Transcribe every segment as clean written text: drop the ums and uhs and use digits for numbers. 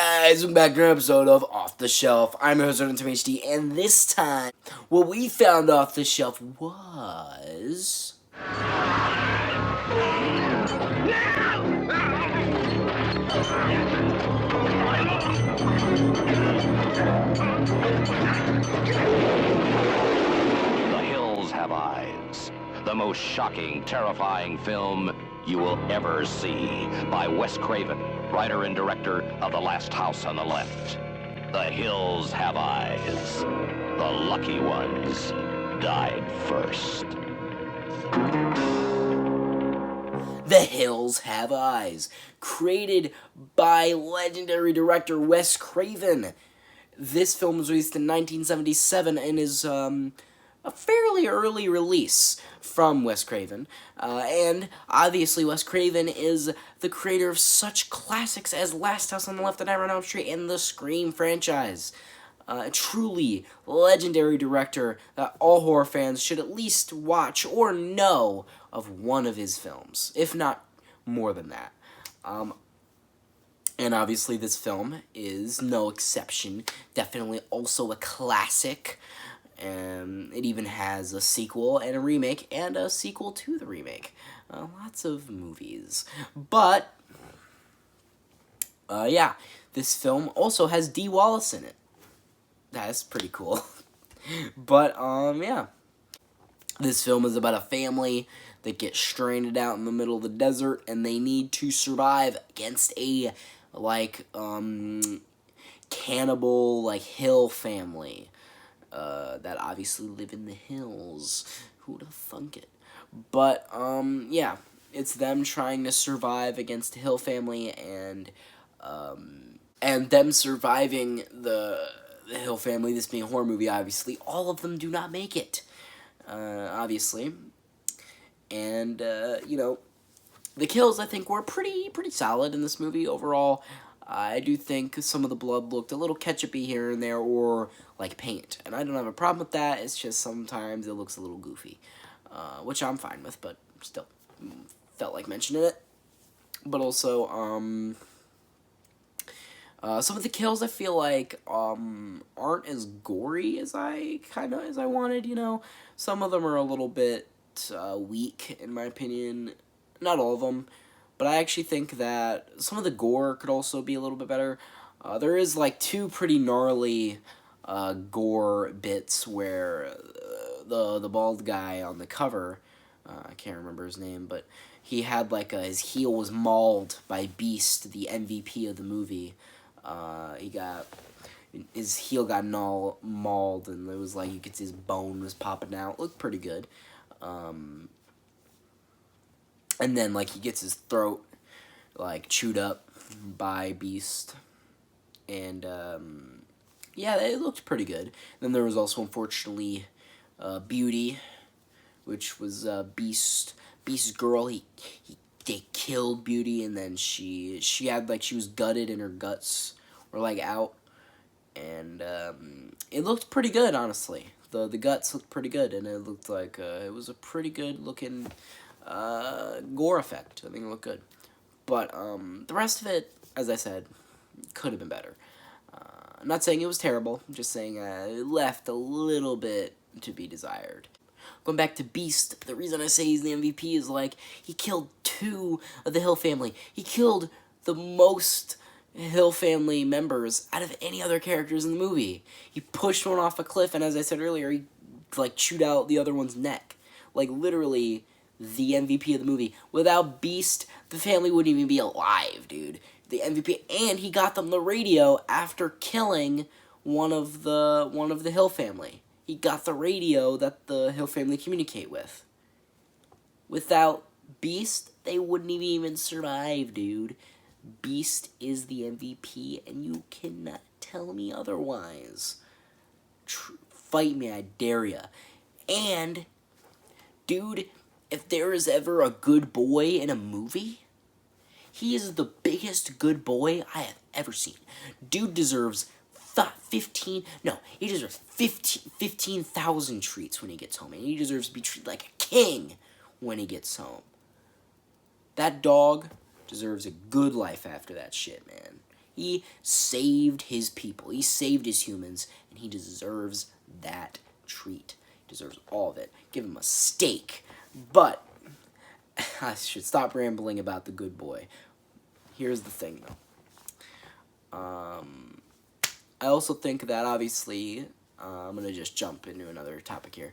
guys, welcome back to an episode of Off the Shelf. I'm your host, HD, and this time, what we found off the shelf was... The Hills Have Eyes, the most shocking, terrifying film you will ever see, by Wes Craven, writer and director of The Last House on the Left. The Hills Have Eyes. The lucky ones died first. The Hills Have Eyes, created by legendary director Wes Craven. This film was released in 1977 and is a fairly early release from Wes Craven. And obviously Wes Craven is the creator of such classics as Last House on the Left and Nightmare on Elm Street and the Scream franchise. A truly legendary director that all horror fans should at least watch or know of one of his films, if not more than that. And obviously this film is no exception. Definitely also a classic. It even has a sequel and a remake and a sequel to the remake. Lots of movies. But, yeah, this film also has Dee Wallace in it. That's pretty cool. But, yeah. This film is about a family that gets stranded out in the middle of the desert, and they need to survive against a, cannibal, hill family. That obviously live in the hills. Who'd have thunk it? But, yeah. It's them trying to survive against a hill family, and them surviving the hill family, this being a horror movie, obviously. All of them do not make it. Obviously. And, the kills, I think, were pretty solid in this movie overall. I do think some of the blood looked a little ketchupy here and there, or like paint. And I don't have a problem with that, it's just sometimes it looks a little goofy. Which I'm fine with, but still, felt like mentioning it. But also, some of the kills I feel like aren't as gory as I wanted, Some of them are a little bit weak, in my opinion. Not all of them, but I actually think that some of the gore could also be a little bit better. There is, two pretty gnarly gore bits where the bald guy on the cover, I can't remember his name, but he had, his heel was mauled by Beast, the MVP of the movie. His heel got mauled, and it was you could see his bone was popping out. It looked pretty good. And then, he gets his throat, chewed up by Beast. And, yeah, it looked pretty good. Then there was also, unfortunately, Beauty, which was Beast's girl. They killed Beauty, and then she had, she was gutted, and her guts were, out. And, it looked pretty good, honestly. The guts looked pretty good, and it looked like, it was a pretty good looking gore effect. I think it looked good. But, the rest of it, as I said, could have been better. I'm not saying it was terrible. I'm just saying it left a little bit to be desired. Going back to Beast, the reason I say he's the MVP is, he killed 2 of the Hill family. He killed the most Hill family members out of any other characters in the movie. He pushed one off a cliff, and as I said earlier, he, chewed out the other one's neck. Literally the MVP of the movie. Without Beast, the family wouldn't even be alive, dude. The MVP, and he got them the radio after killing one of the Hill family. He got the radio that the Hill family communicate with. Without Beast, they wouldn't even survive, dude. Beast is the MVP, and you cannot tell me otherwise. Fight me, I dare ya. And, dude, if there is ever a good boy in a movie, he is the biggest good boy I have ever seen. Dude deserves 15,000 treats when he gets home, and he deserves to be treated like a king when he gets home. That dog deserves a good life after that shit, man. He saved his people. He saved his humans, and he deserves that treat. He deserves all of it. Give him a steak. But I should stop rambling about the good boy. Here's the thing, though. I also think that, obviously, I'm going to just jump into another topic here.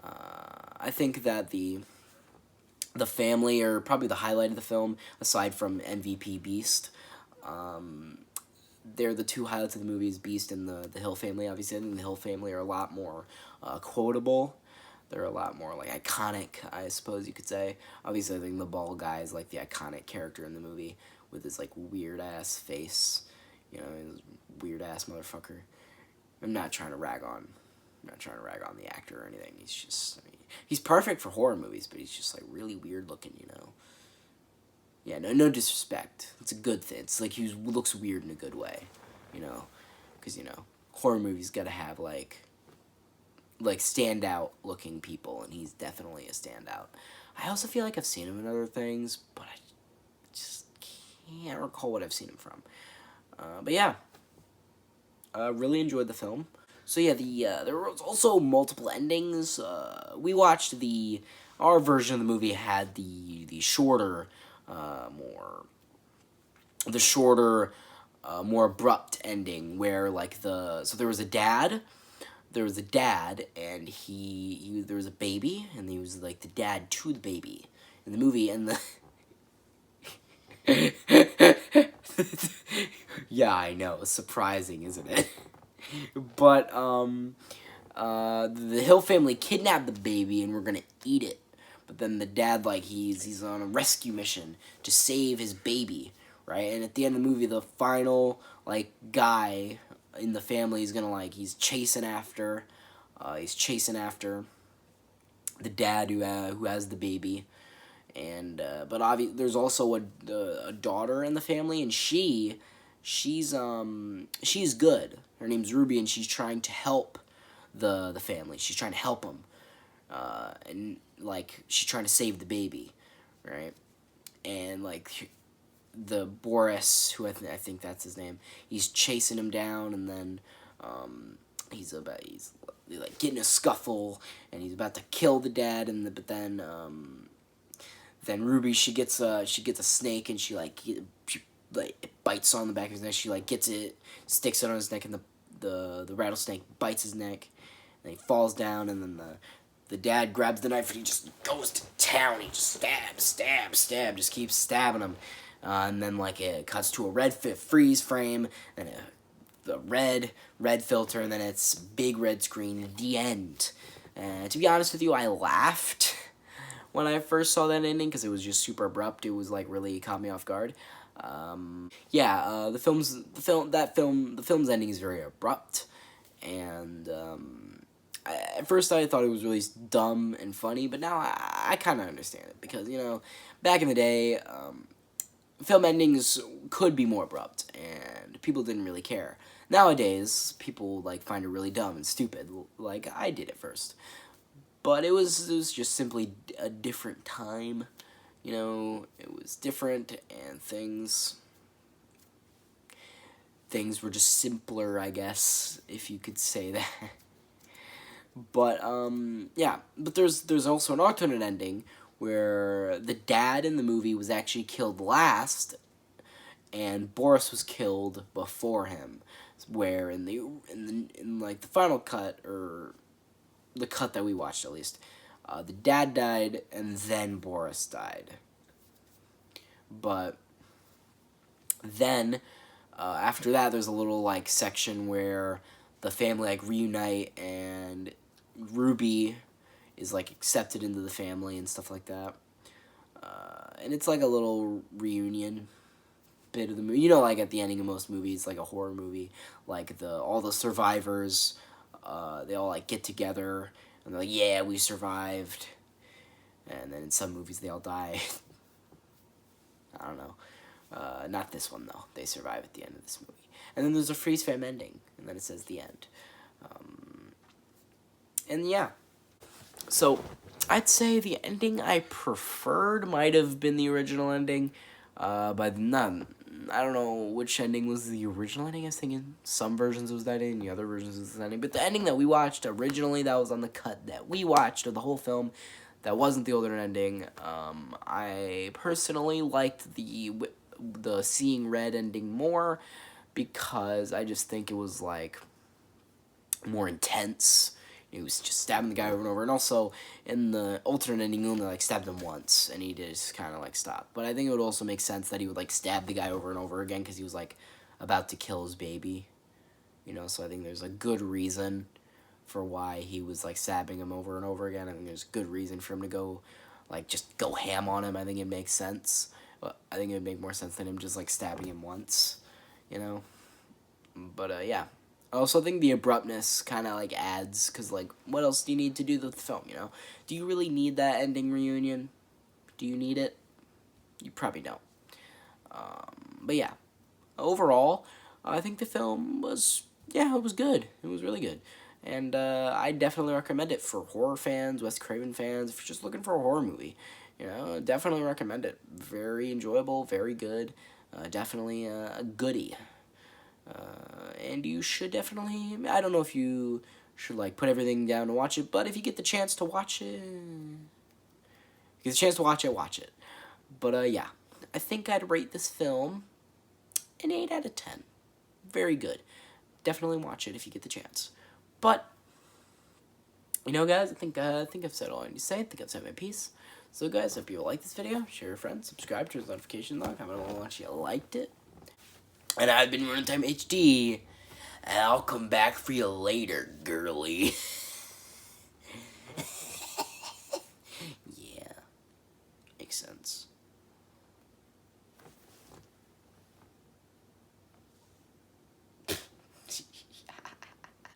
I think that the family are probably the highlight of the film, aside from MVP Beast. They're the two highlights of the movies, Beast and the Hill family. Obviously, I think the Hill family are a lot more quotable. They're a lot more, like, iconic, I suppose you could say. Obviously, I think the bald guy is, like, the iconic character in the movie with his, like, weird-ass face. You know, his weird-ass motherfucker. I'm not trying to rag on the actor or anything. He's just, I mean, he's perfect for horror movies, but he's just, like, really weird-looking, you know. Yeah, no disrespect. It's a good thing. It's like he looks weird in a good way, you know. Because, you know, horror movies gotta have, like standout looking people, and he's definitely a standout. I also feel like I've seen him in other things, but I just can't recall what I've seen him from. But yeah, really enjoyed the film. So yeah, there was also multiple endings. We watched our version of the movie had the shorter, more abrupt ending where, like, so there was a dad. There was a dad, and there was a baby, and he was, like, the dad to the baby in the movie, and yeah, I know, it's surprising, isn't it? But, the Hill family kidnapped the baby, and we're gonna eat it. But then the dad, like, he's on a rescue mission to save his baby, right? And at the end of the movie, the final, like, guy in the family is gonna, like, he's chasing after the dad who has the baby, and but there's also a daughter in the family, and she's good. Her name's Ruby, and she's trying to help the family. She's trying to help them, and, like, she's trying to save the baby, right? And, like, the Boris, who I think that's his name, he's chasing him down, and then he's like getting a scuffle, and he's about to kill the dad, but then Ruby, she gets a snake, and she it bites on the back of his neck. She, like, gets it, sticks it on his neck, and the rattlesnake bites his neck, and he falls down, and then the dad grabs the knife, and he just goes to town. He just stab, just keeps stabbing him. And then, like, it cuts to a red freeze frame, and the red filter, and then it's big red screen, the end. To be honest with you, I laughed when I first saw that ending, because it was just super abrupt. It was, like, really caught me off guard. The film's ending is very abrupt, and at first I thought it was really dumb and funny, but now I kind of understand it, because, you know, back in the day, film endings could be more abrupt, and people didn't really care. Nowadays, people, like, find it really dumb and stupid, like I did at first. But it was just simply a different time, you know. It was different, and things were just simpler, I guess, if you could say that. But yeah, but there's also an alternate ending where the dad in the movie was actually killed last, and Boris was killed before him. Where in like the final cut, or the cut that we watched at least, the dad died and then Boris died. But then after that, there's a little, like, section where the family, like, reunite, and Ruby is, like, accepted into the family and stuff like that. And it's like a little reunion bit of the movie. You know, like, at the ending of most movies, like a horror movie, like, all the survivors, they all, like, get together, and they're like, yeah, we survived. And then in some movies, they all die. I don't know. Not this one, though. They survive at the end of this movie. And then there's a freeze frame ending, and then it says the end. And yeah. So, I'd say the ending I preferred might have been the original ending, but not I don't know which ending was the original ending. I was thinking some versions was that ending, the other versions was this ending. But the ending that we watched originally, that was on the cut that we watched of the whole film, that wasn't the older ending. I personally liked the Seeing Red ending more because I just think it was like more intense. He was just stabbing the guy over and over, and also in the alternate ending, he only like stabbed him once, and he just kind of like stopped. But I think it would also make sense that he would like stab the guy over and over again because he was like about to kill his baby, you know. So I think there's a good reason for why he was like stabbing him over and over again. I think there's good reason for him to go, like just go ham on him. I think it makes sense. But I think it would make more sense than him just like stabbing him once, you know. But yeah. I also think the abruptness kind of like adds, because like what else do you need to do the film, you know? Do you really need that ending reunion? Do you need it? You probably don't. But yeah, overall, I think the film was, yeah, it was good. It was really good. And I definitely recommend it for horror fans, Wes Craven fans, if you're just looking for a horror movie. You know, definitely recommend it. Very enjoyable, very good. Definitely a goodie. And you should definitely, I don't know if you should like put everything down to watch it, but if you get the chance to watch it, watch it. But yeah, I think I'd rate this film an 8 out of 10. Very good. Definitely watch it if you get the chance. But, you know guys, I think I've said all I need to say. I think I've said my piece. So guys, if you like this video, share your friends, subscribe, turn the notification on, comment below if you liked it. And I've been Runtime HD, and I'll come back for you later, girly.